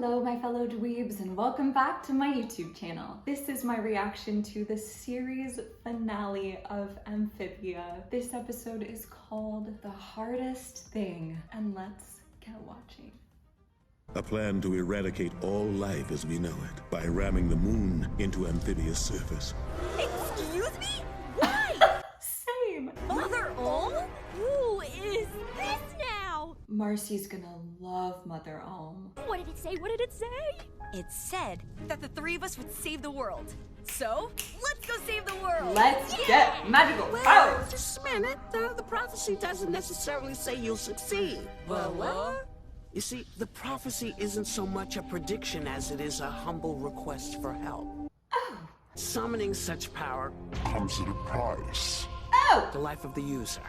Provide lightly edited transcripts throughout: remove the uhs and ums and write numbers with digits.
Hello my fellow dweebs and welcome back to my YouTube channel. This is my reaction to the series finale of Amphibia. This episode is called The Hardest Thing, and let's get watching. A plan to eradicate all life as we know it by ramming the moon into Amphibia's surface. Excuse me? Why? Same! Mother Ohm? Who is this now? Marcy's gonna love Mother Ohm. What did it say? What did it say? It said that the three of us would save the world. So, let's go save the world! Let's get magical powers! Just a minute. The prophecy doesn't necessarily say you'll succeed. What? You see, the prophecy isn't so much a prediction as it is a humble request for help. Oh! Summoning such power Comes at a price. Oh! the life of the user.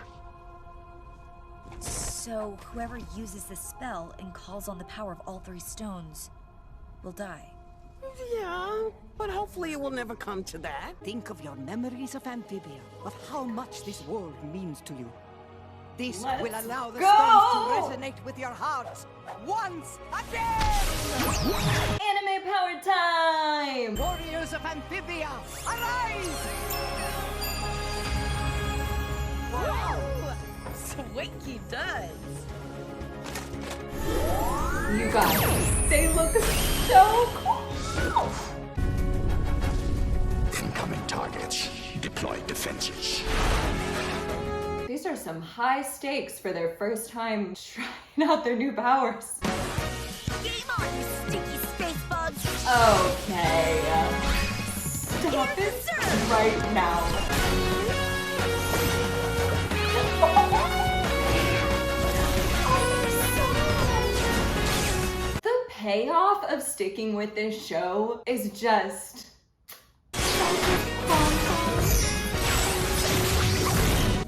So, whoever uses the spell and calls on the power of all three stones will die. Yeah, but hopefully it will never come to that. Think of your memories of Amphibia, of how much this world means to you. This Let's will allow the go! stones to resonate with your hearts once again! Anime power time! Warriors of Amphibia, arise! Wow! Swanky does! You guys, they look so cool! Incoming targets. Deploy defenses. These are some high stakes for their first time trying out their new powers. Game on, you stinky space bugs! Okay, stop it right now. The payoff of sticking with this show is just...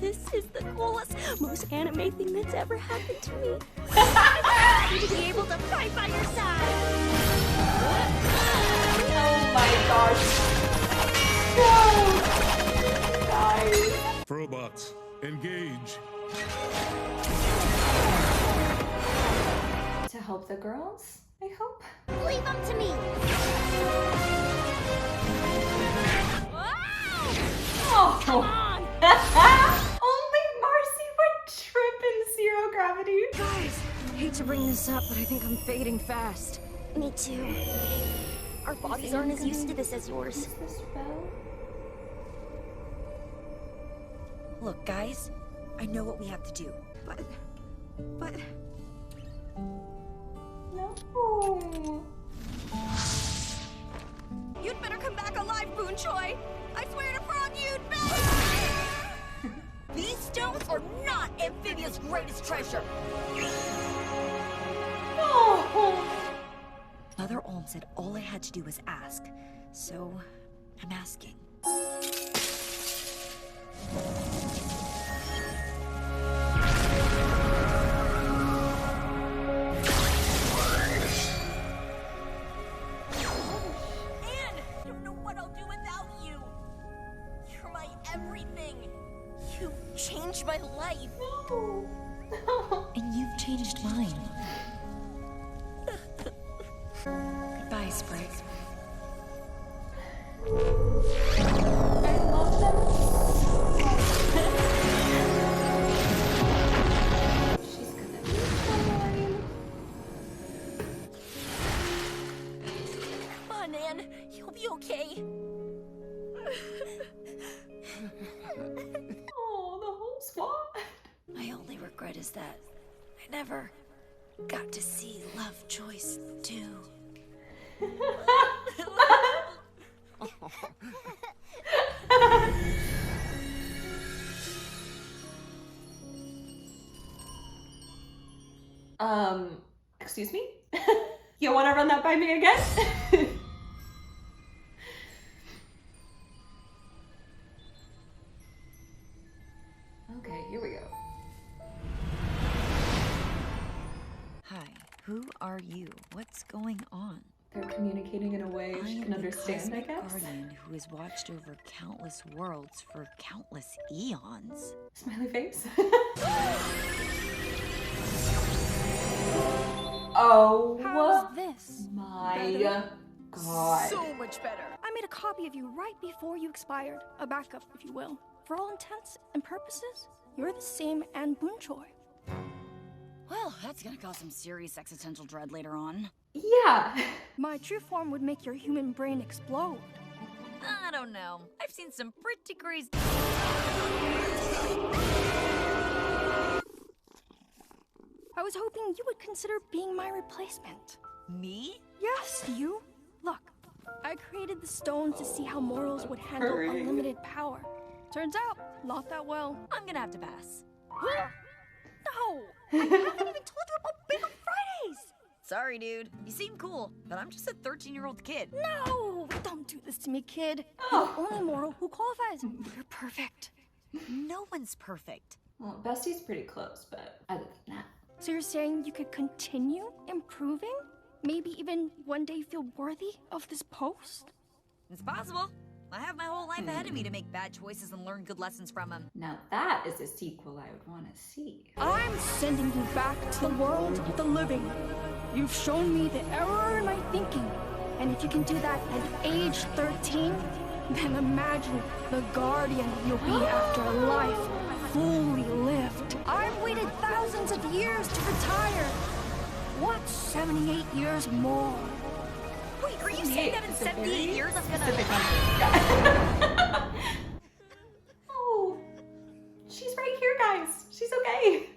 This is the coolest, most anime thing that's ever happened to me. To be able to fight by your side. Oh my gosh. No! Guys. Robots, engage. To help the girls, I hope. Leave them to me. Oh. Come on. Only Marcy would trip in zero gravity. Guys, hate to bring this up, but I think I'm fading fast. Me too. Our bodies aren't as used to this as yours. Is this spell? Look, guys, I know what we have to do. But... No. You'd better come back alive, Boon Choi. I swear to frog you'd better. These stones are not Amphibia's greatest treasure. Oh. Mother Ohm said all I had to do was ask, so I'm asking. Anne, I don't know what I'll do without you. You're my everything. You changed my life. No. And you've changed mine. Goodbye, Sprig. I love them. She's gonna be fine. Come on, Anne. You'll be okay. Oh, the whole squad. My only regret is that I never got to see Lovejoy's too. Excuse me? You wanna run that by me again? Okay, here we go. Hi, who are you? What's going on? They're communicating in a way she can understand, I guess. Guardian who has watched over countless worlds for countless eons. Smiley face. Oh How's this? my Better? god. So much better. I made a copy of you right before you expired. A backup, if you will. For all intents and purposes, you're the same Anne Boonchoi. Well, that's gonna cause some serious existential dread later on. Yeah. My true form would make your human brain explode. I don't know. I've seen some pretty crazy... I was hoping you would consider being my replacement. Me? Yes, you. Look, I created the stones to see how mortals would handle Hurry. unlimited power. Turns out, not that well. I'm gonna have to pass. No! I haven't even told you about Big Fridays! Sorry, dude. You seem cool, but I'm just a 13-year-old kid. No! Don't do this to me, kid. Oh. You're the only mortal who qualifies. You're perfect. No one's perfect. Well, Bestie's pretty close, but other than that. So you're saying you could continue improving? Maybe even one day feel worthy of this post? It's possible. I have my whole life ahead of me to make bad choices and learn good lessons from them. Now that is a sequel I would want to see. I'm sending you back to the world of the living. You've shown me the error in my thinking. And if you can do that at age 13, then imagine the guardian you'll be after a life fully lived. I've waited thousands of years to retire. What's 78 years more? Wait, are you saying that in 78 years I'm gonna... Oh, she's right here, guys. She's okay.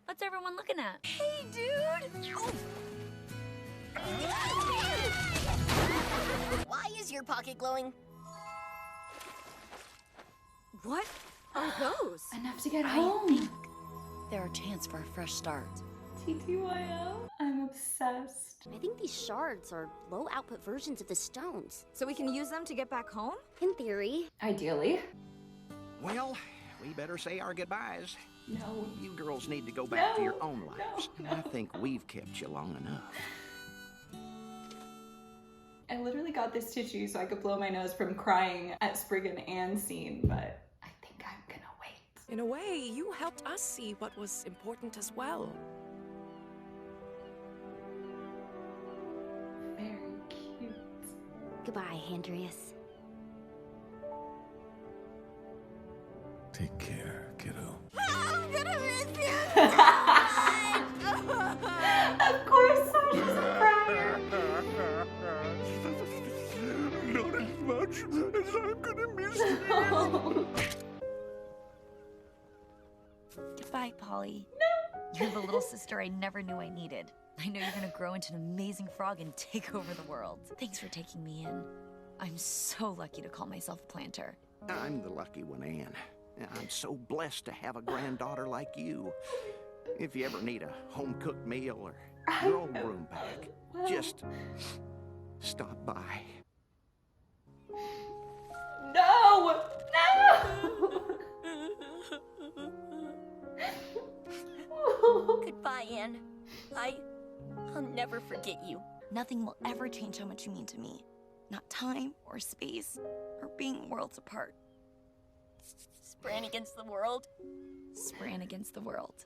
What's everyone looking at? Hey, dude! Why is your pocket glowing? What are those? Enough to get home. They're a chance for a fresh start. TTYL. I'm obsessed. I think these shards are low-output versions of the stones. So we can use them to get back home? In theory. Ideally. Well, we better say our goodbyes. No. You girls need to go back to No, your own lives. no. I think we've kept you long enough. I literally got this tissue so I could blow my nose from crying at Sprig and Anne's scene, but I think I'm gonna wait. In a way, you helped us see what was important as well. Very cute. Goodbye, Andreas. Take care, kiddo. I'm gonna miss you! Of course, Sasha's a crier. Not as much as I'm gonna miss you. Goodbye, Polly. You're the little sister I never knew I needed. I know you're gonna grow into an amazing frog and take over the world. Thanks for taking me in. I'm so lucky to call myself a planter. I'm the lucky one, Anne. I'm so blessed to have a granddaughter like you. If you ever need a home-cooked meal or your old room back, just stop by. No! No! Goodbye, Anne. I'll never forget you. Nothing will ever change how much you mean to me. Not time or space or being worlds apart. Spraying against the world. Spraying against the world.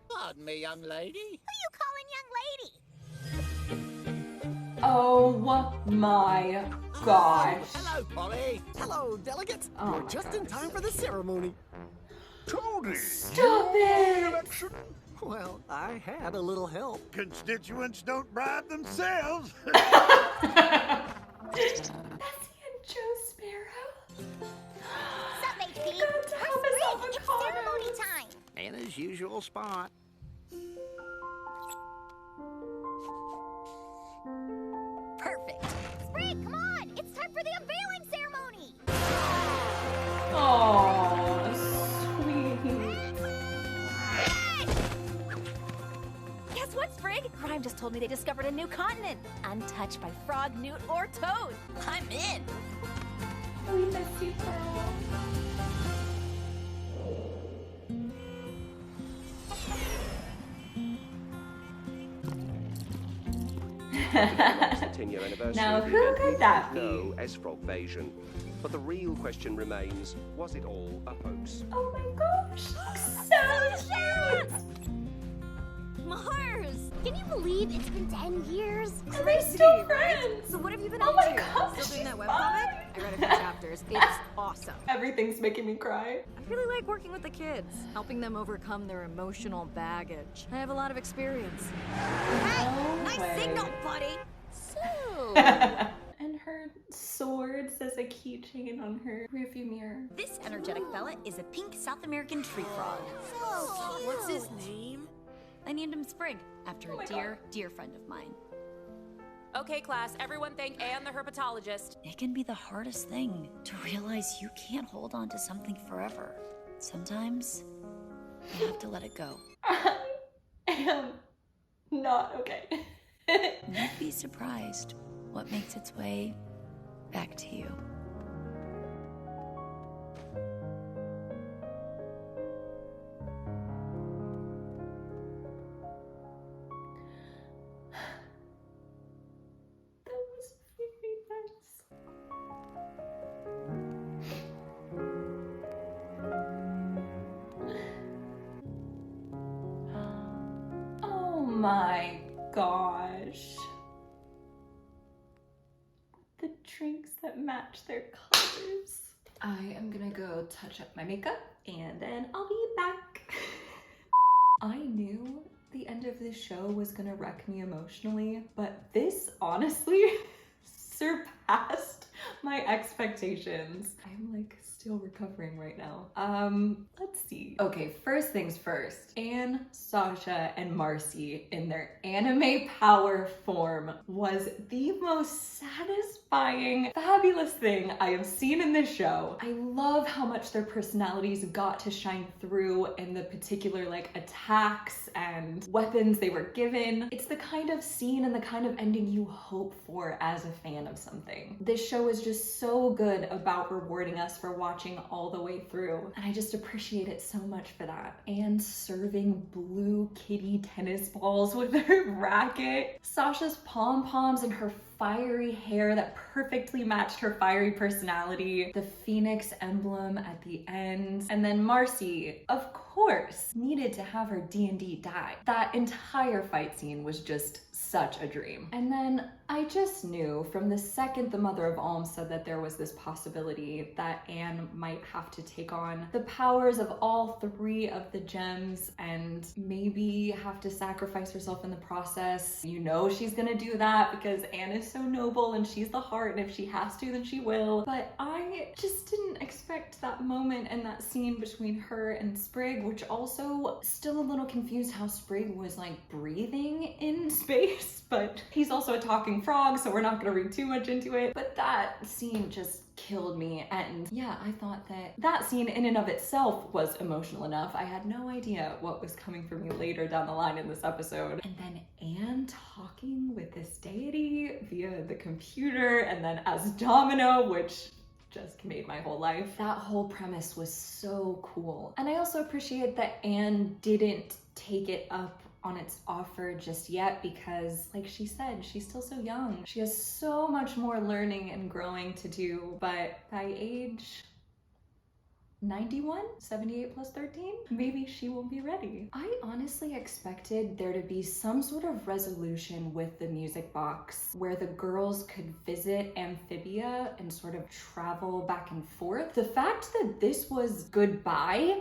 Pardon me, young lady. Who you calling young lady? Oh my gosh. Hello, Polly. Hello, delegates. Oh You're my just in gosh. time for the ceremony. Tony! Stop it! Well, I had a little help. Constituents don't bribe themselves. That's Joe Sparrow. Sup, HP? got to help us out with It's ceremony condoms. time. Anna's usual spot. Perfect. Sprig, come on! It's time for the unveiling ceremony! Oh, sweet. Guess what, Sprig? Crime just told me they discovered a new continent. Untouched by frog, newt, or toad. I'm in. We miss you, Pearl. It's the 10-year anniversary Now, of the who event. could We that know S-Frog Vasion. But the real question remains, was it all a hoax? Oh my gosh, so cute! Mars! Can you believe it's been 10 years? Are they still friends? So what have you been Oh up my to? gosh, Still doing that she's webcomic? I read a few chapters. It's awesome. Everything's making me cry. I really like working with the kids, helping them overcome their emotional baggage. I have a lot of experience. Hey, No nice way. signal, buddy. So, And her sword says a keychain on her rearview mirror. This energetic fella is a pink South American tree frog. so cute. What's his name? I named him Sprig, after Oh my a dear friend of mine. Okay, class, everyone thank Anne the herpetologist. It can be the hardest thing to realize you can't hold on to something forever. Sometimes you have to let it go. I am not okay. You'd be surprised what makes its way back to you. That was really nice. Oh my gosh. The drinks that match their colors. I am gonna go touch up my makeup and then I'll be back. I knew the end of this show was gonna wreck me emotionally, but this honestly surpassed my expectations. I'm like still recovering right now. Let's see. Okay, first things first. Anne, Sasha, and Marcy in their anime power form was the most satisfying, fabulous thing I have seen in this show. I love how much their personalities got to shine through in the particular like attacks and weapons they were given. It's the kind of scene and the kind of ending you hope for as a fan of something. This show is just so good about rewarding us for watching all the way through, and I just appreciate it so much for that. And serving blue kitty tennis balls with her racket. Sasha's pom-poms and her fiery hair that perfectly matched her fiery personality. The phoenix emblem at the end. And then Marcy, of course, needed to have her D&D die. That entire fight scene was just such a dream. And then I just knew from the second the Mother of Alm said that there was this possibility that Anne might have to take on the powers of all three of the gems and maybe have to sacrifice herself in the process. You know she's gonna do that because Anne is so noble and she's the heart, and if she has to, then she will. But I just didn't expect that moment and that scene between her and Sprig, which also still a little confused how Sprig was like breathing in space, but he's also a talking frog, so we're not gonna read too much into it. But that scene just killed me, and yeah, I thought that scene in and of itself was emotional enough. I had no idea what was coming for me later down the line in this episode. And then Anne talking with this deity via the computer, and then as Domino, which just made my whole life. That whole premise was so cool. And I also appreciate that Anne didn't take it up on its offer just yet because, like she said, she's still so young. She has so much more learning and growing to do, but by age 91, 78 plus 13, maybe she will be ready. I honestly expected there to be some sort of resolution with the music box where the girls could visit Amphibia and sort of travel back and forth. The fact that this was goodbye,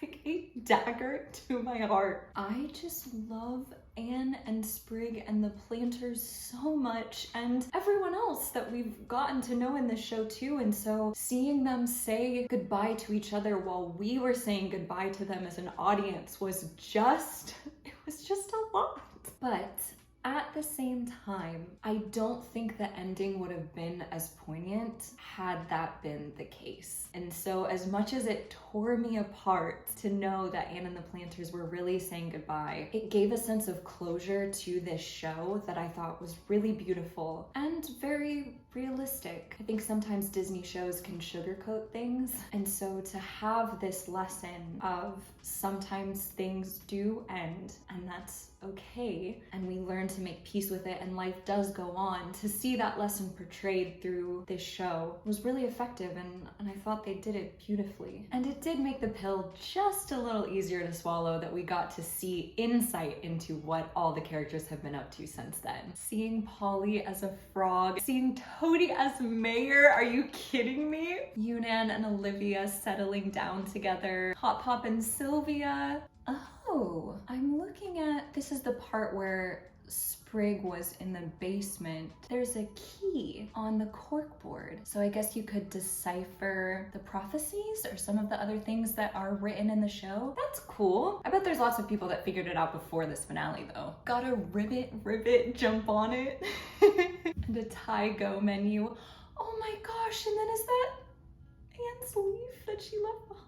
like a dagger to my heart. I just love Anne and Sprig and the Planters so much, and everyone else that we've gotten to know in this show too. And so seeing them say goodbye to each other while we were saying goodbye to them as an audience was just, it was just a lot. But at the same time, I don't think the ending would have been as poignant had that been the case. And so as much as it tore me apart to know that Anne and the Planters were really saying goodbye, it gave a sense of closure to this show that I thought was really beautiful and very realistic. I think sometimes Disney shows can sugarcoat things, and so to have this lesson of sometimes things do end and that's okay, and we learn learn to make peace with it and life does go on. To see that lesson portrayed through this show was really effective, and I thought they did it beautifully. And it did make the pill just a little easier to swallow that we got to see insight into what all the characters have been up to since then. Seeing Polly as a frog, seeing Toadie as mayor, are you kidding me? Yunan and Olivia settling down together, Hot Pop and Sylvia. Oh, I'm looking at, this is the part where Sprig was in the basement. There's a key on the corkboard. So I guess you could decipher the prophecies or some of the other things that are written in the show. That's cool. I bet there's lots of people that figured it out before this finale though. Got a ribbit, jump on it. And a Thai go menu. Oh my gosh, and then is that Anne's leaf that she left behind?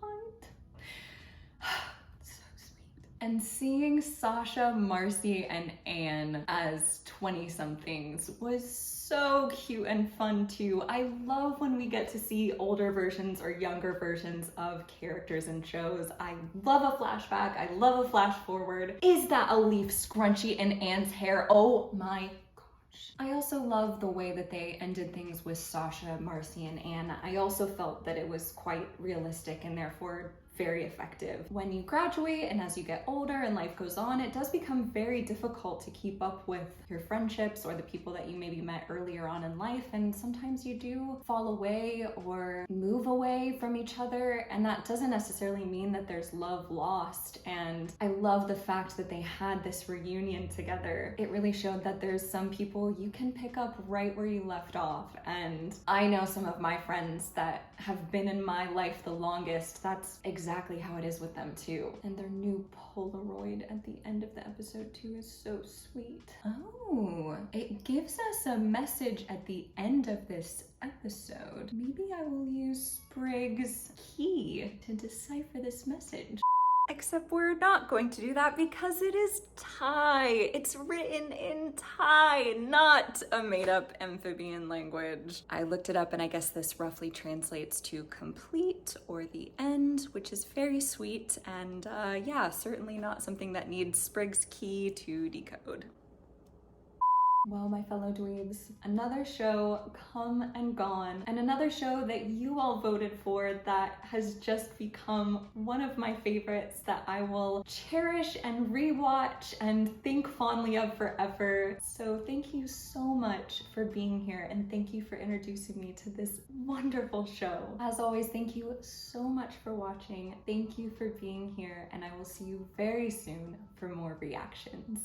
And seeing Sasha, Marcy, and Anne as 20-somethings was so cute and fun too. I love when we get to see older versions or younger versions of characters in shows. I love a flashback. I love a flash forward. Is that a leaf scrunchie in Anne's hair? Oh my gosh. I also love the way that they ended things with Sasha, Marcy, and Anne. I also felt that it was quite realistic and therefore very effective. When you graduate and as you get older and life goes on, it does become very difficult to keep up with your friendships or the people that you maybe met earlier on in life, and sometimes you do fall away or move away from each other, and that doesn't necessarily mean that there's love lost. And I love the fact that they had this reunion together. It really showed that there's some people you can pick up right where you left off, and I know some of my friends that have been in my life the longest. That's exactly how it is with them too. And their new Polaroid at the end of the episode too is so sweet. Oh, it gives us a message at the end of this episode. Maybe I will use Sprig's key to decipher this message. Except we're not going to do that because it is Thai. It's written in Thai, not a made-up amphibian language. I looked it up and I guess this roughly translates to complete or the end, which is very sweet, and yeah, certainly not something that needs Sprig's key to decode. Well, my fellow dweebs, another show come and gone, and another show that you all voted for that has just become one of my favorites that I will cherish and rewatch and think fondly of forever. So thank you so much for being here, and thank you for introducing me to this wonderful show. As always, thank you so much for watching. Thank you for being here, and I will see you very soon for more reactions.